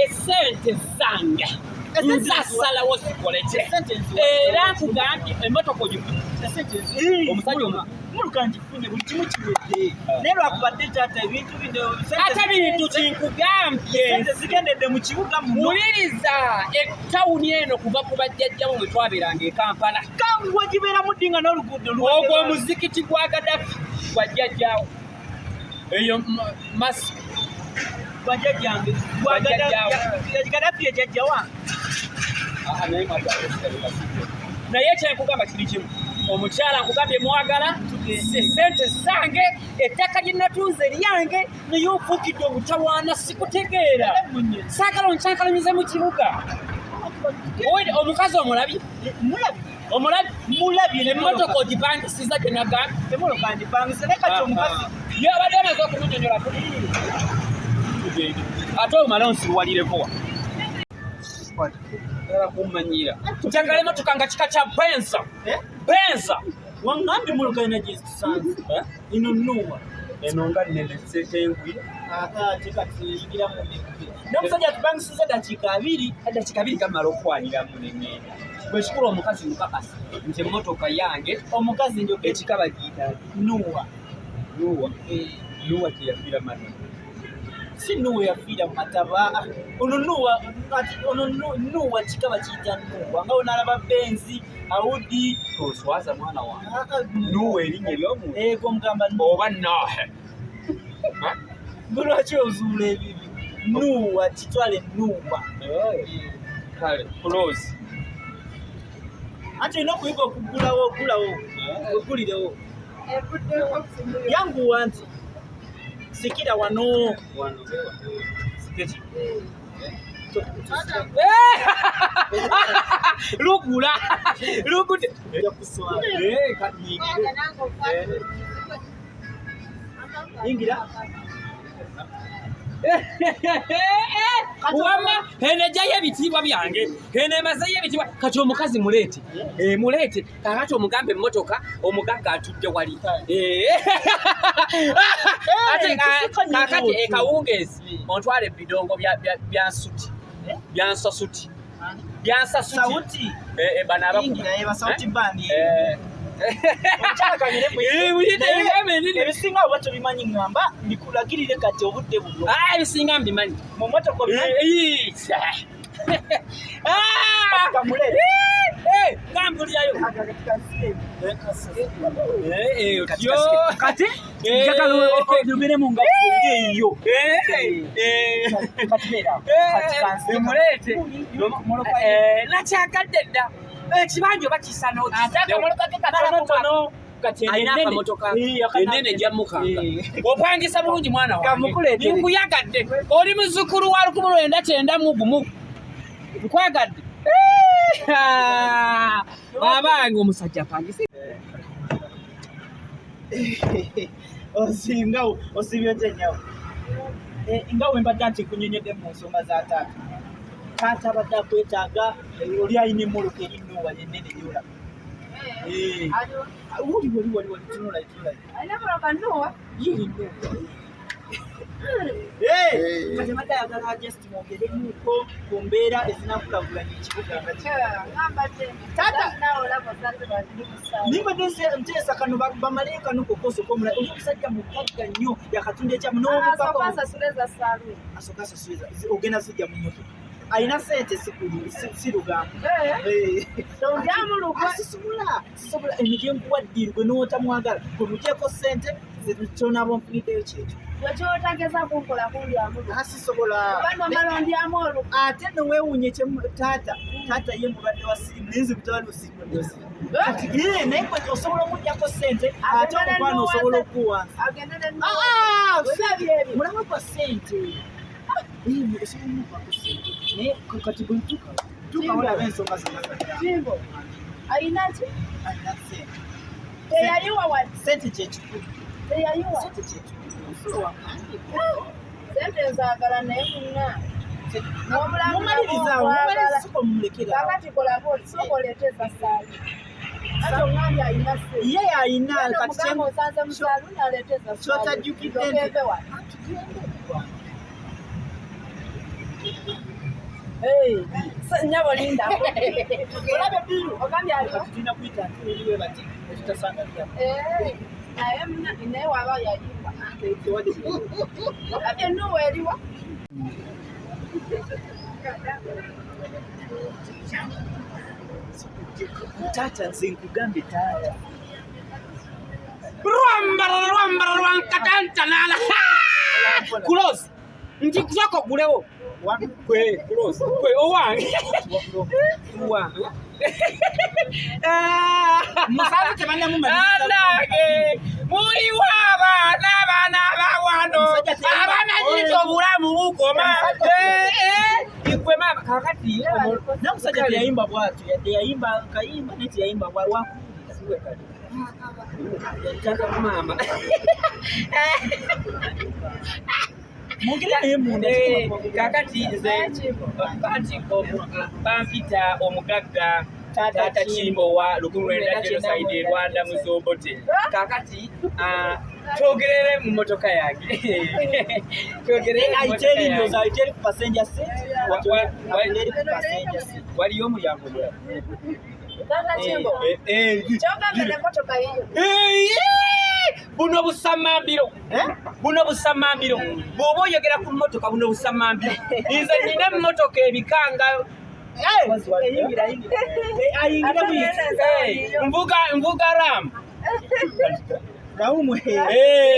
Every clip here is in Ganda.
Esente zange. Nzasala wosikolete. Era nkugambye emmotoka ogikuba. Omusajja mulukanjifunye buli kimu kiwedde. Naye lwakubadde taata ebintu bino ate bintu kinkugambye. sente zigendedde mu kibuga muno. Wuliriza ettawuni eno kuva ku bajjajjabo bwe twabeeranga e Kampala. Kangwa gibeeramu ddi nga n'oluguudo ogwo omuzikiti gwa Gaddafi gwa jjajjaawo. Eyo masi bajjajjange Gaddafi ye jjajja wange. Naye kyenkugamba kiri kimu. Omukyala nkugambye mwagala sente zange ettaka lye natunze lyange naye ofuukidde obutawaana sikutegeera. Saagala onkyankalamize mu kibuga. Omukazi omulabye? Mulabye emmotoka ogipangisiza gye nagambye. Emmotoka ngipangise naye kati omukazi yabadde amaze okumunyonyola ate omala onsiruwalireko wa kumanyira njagala emmotoka nga kika kya benza wangambye emmotoka ina gyezisanze ino nnuwa eno nga nnene setengwire tekatiyingiramu n'omusajja atupangisiza dakiika 2 gamala okwaliramu nenene bwekikula omukazi mukakasi nti emmotoka yange omukazi njo ekika bagiyita nnuwa teyafiira mata si nnuwa yafiira mu mataba ono nnuwa kika bakiyita nnuwa nga onalaba benzi awudi oswaza mwana wange nnuwa erinnya ery'omuntu ego mugamba oba nahe lwaki ozuula ebibi nnuwa kitwale nnuwa kale close anti olina okuyiga okugulawo ogulirewo yanguwa nti sikira wano siketi lugula lugude ingira wama eno ejjayo ebitiibwa byange eno emazeyo ebitiibwa kati omukazi muleete kakati omugambe emmotoka omugagga atudde wali ate kakati ekawungeezi ontwala ebidongo byansasuti ebisinga oba tobimanyi ngamba bikulagirire kati obudde buno ebisinga mbimanyi mu motoka gambulirayo kati njagala oyogeremu nga eyo muleete nakyagadde dda ekibanja oba kisanotono alina akamotoka enene ejamukanga opangisa bulungi mwana wange nkuyagadde oli muzzukulu wa 1991 nkwagadde abange omusajja apangise osingawo osibye tenyawo nga wembadde nti nkunyonyodde mu nsonga za taata abadde akwetaaga oli alina emmoloka erinnuwa yenene gyolaba wali tunula kati abadde ayagala just mwogeremuko ku mbeera ezinakulagulanya ekibuga nimbadde nteesa kano bamale kano kokosoko omulala oli omusajja mugagga nnyo yakatunda ekyamu n'obukako asooka asasuliza ogenda zijja mu moto alina sente sirugambo sisobola emigyenkuwaddiru gwe n'otamwagala gwe mugyeko sente kyonaba onfuniddeyo kyekyo sisobola ate neweewunye taata ye mulwadde wa sirimu naye nze mutabani osirimu naye osobola omugyako sente ate omukwana osobola okuwanza mulaba kwa sente naye kati bwe tuka olaba ensonga sente kyekikulu sente nzaagala naye munnakati kolako sooka oleeteza saali ate omwami alina ye alina osanze musaluuni aleeteza kyotajjukidde Nyabo linda. Olabe biru. Ogambye aliwo. Tulina kuyita nti eriwe bati tutasanga lya. Naye muna naye waba yaliwa. Ogambye nuwe eriwa. Taata nze nkugambye taata. Rwambara rwankatanta nala. Close. Nti kusako gulewo. Kwe close. Kwe owange. Owange. Musabe tebanya mumaliza. Alage. Muri wabana bawano. Abana nyito bulamu bukoma. Ikwe mama kakati. Namusajja yayimba bwatu. Yayimba kayimba neti yayimba bwa wakulira siwe kali. Kaka mama. Mungire munda kakati nze bampita omugagga Taata Kimbowa lukulwenda genocide Rwanda muzobote. Kakati twogerere mu motoka yange. Twogerere aiteri ndoza aiteri ku passenger seat. Waliyo omulyango mulala. Taata Kimbo. Kyogambye emmotoka yiyo. Buno busamambiro. Buno busamambiro. Bw'oba oyogera ku mmotoka buno busamambiro. Nze nina emmotoka ebikanga. Nvuga ram. Laumu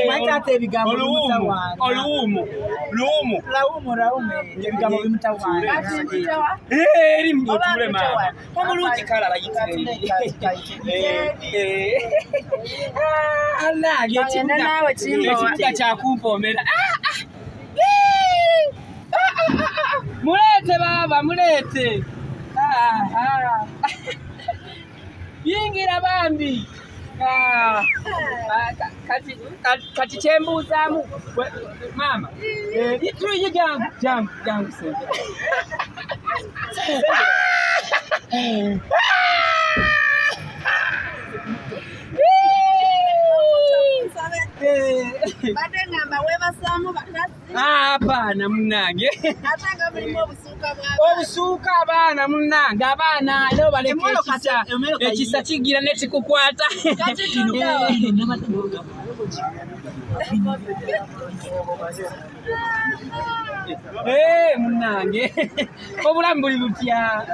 matata ebigambo bimutawana. Oluumu. Ebigambo bimutawana. Kati mpitawa. Eri mutule mama. Omulungi kala bayitire. Allah Ngenda nawe Kimbowa. Ekibuga kyakumpomera. Mulete baba, mulete. Yingira bambi. Kati kyembuuzaamu mama. Ituli jangu sente. Bade ngamba webasaamu bakasi. Hapana munange. Atanga mulimu obusuuka bwa. Obusuuka abaana munange abaana leo baleka ekisa kigira nekikukwata. Kati tunuka. Munange. Obulamu buli butya.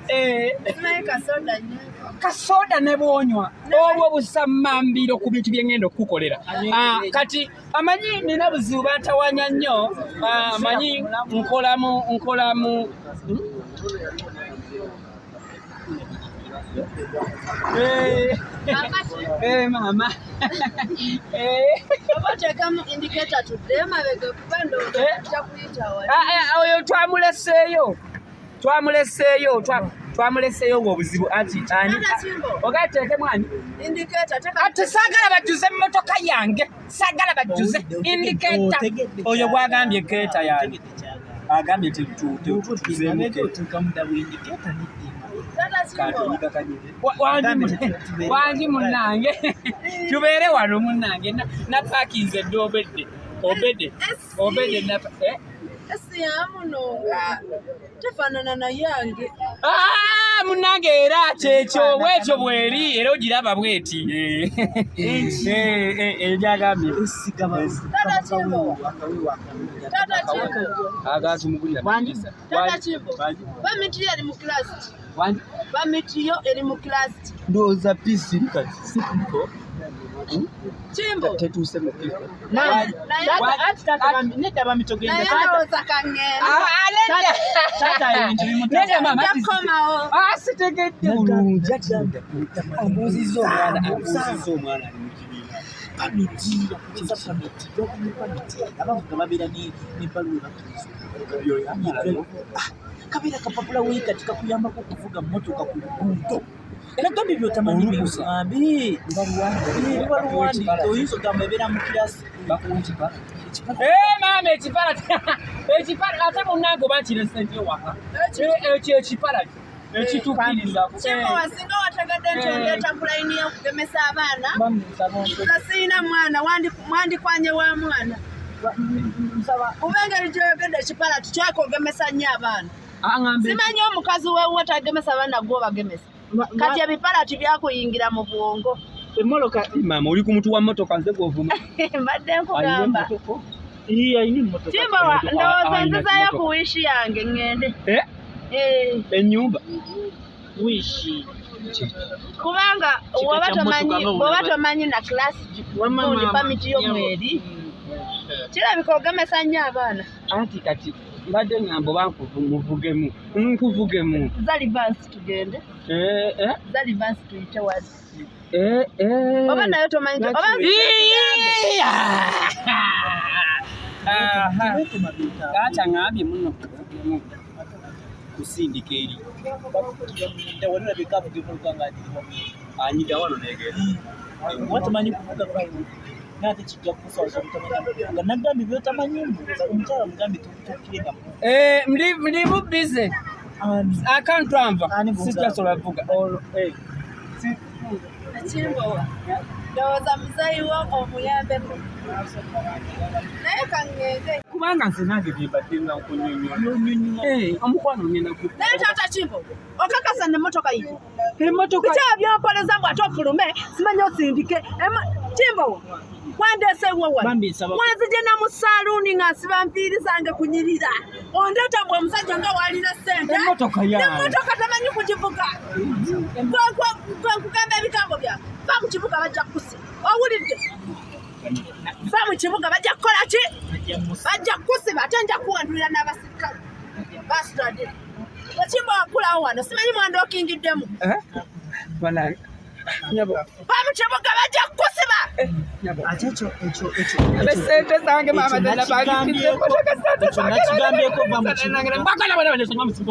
Tunaye kasoda nnyo. Kasoda ne bwonywa obwo busamambiro ku bintu bye ngendo kukolera. Kati amanyi nina buzibu bantawanya nnyo. Amanyi nkolamu mama. Abateekamu indicator tudde mabega kuba ndowooza kyakuyita wali. Oyo twamuleseeyo ng'obuzibu anti ani ogateeke mwani Indicator teka. ati saagala bajuze emmotoka yange, saagala bajuze indiketa. Oyo bwagambye keeta yange agambye wangi munnange tubeere wano munnange napakinze dde obedde Esi yamunonga tefaanana na yange. Munnange era kyekyo bwekyo bweri era ogiraba bweti egyagambye Taata Kimbo. Taata Kimbo. Bamitiyo eri mu class. Bamitiyo eri mu class. Ndowooza pisi kati sikuko. Kimbo. Tetuuse mu pisi. Nedda bamitogenda. ndowooza kangenda. Taata ebintu bimutawana. Jakomawo. Sitegedde bulungi ambuuzizza omwana ali mu kibiina. Pamiti yakucheza pamiti abavuga babeera n'ebbaluwa ebatuuza kabeera kapapula weyi katika kuyambako okuvuga mmotoka ku luguudo era gambi byotamanyi bimusambi baluwandika oyinza ogamba ebeera mu kirasi maama ekipala ate munnange oba nkire sente ewaka ekyo ekipala ekitukkiriza Kimbo wasinga wategadde nti ondeeta ku layini y'okugemesa abaana nga siyina mwana wandikwanye wa mwana kuba engeri gy'oyogedde ekipala tikyakogemesa nnyo abaana Simanyi omukazi weewo tagemesa baana gwo bagemesa. Kati ebipala tibyakuyingira mu bwongo. Emmoloka mama oli ku mutu wa mmotoka nze gw'ovuma. Mbadde nkugamba. Kimbowa ndowooza nzizayo ku wiishi yange ngende. Ennyumba wiishi kubanga bw'oba tomanyi na kilasi gundi pamiti y'omweri kirabika ogemesa nnyo abaana. anti kati mbadde ngamba bankuvugemu nkuvugemu zalivansi tugende zalivansi tuyite wali oba nayo tomanyi taata ngambye muno kusindika eri anyita wano negera watamanyi kuvuga nate kijja kukusooza nga nagambye byotamanyi omukyala mugambye tukireka ndi mu busy akantwamba sitasobola kuvuga Kimbowa ndowooza muzayi wo omuyambeko naye kangende kubanga nze nange byembadde nga nkunyonyola omukwano ngenda ku naye taata Kimbowa okakasa n'emmotoka yiti emmotoka bikya byonkoleza mbw ate ofulume simanyi osindike Kimbowa wandeesewo wano wanzije na mu saaluuni nga nsiba nviiri zange kunyirira ondeeta mbwe omusajja nga waalina ssente n'emmotoka tamanyi kugivuga nkugamba ebigambo byawe va mu kibuga bajja kukusiba owulidde va mu kibuga bajja kukola ki bajja kukusiba ate nja kuwandulira n'abasirikale basitadde Kimbowa kulawo wano simanyi mwanda okingiddemu va mu kibuga bajja kukusiba ate ekyo sente zange mama nakigambyeko va mu kibuga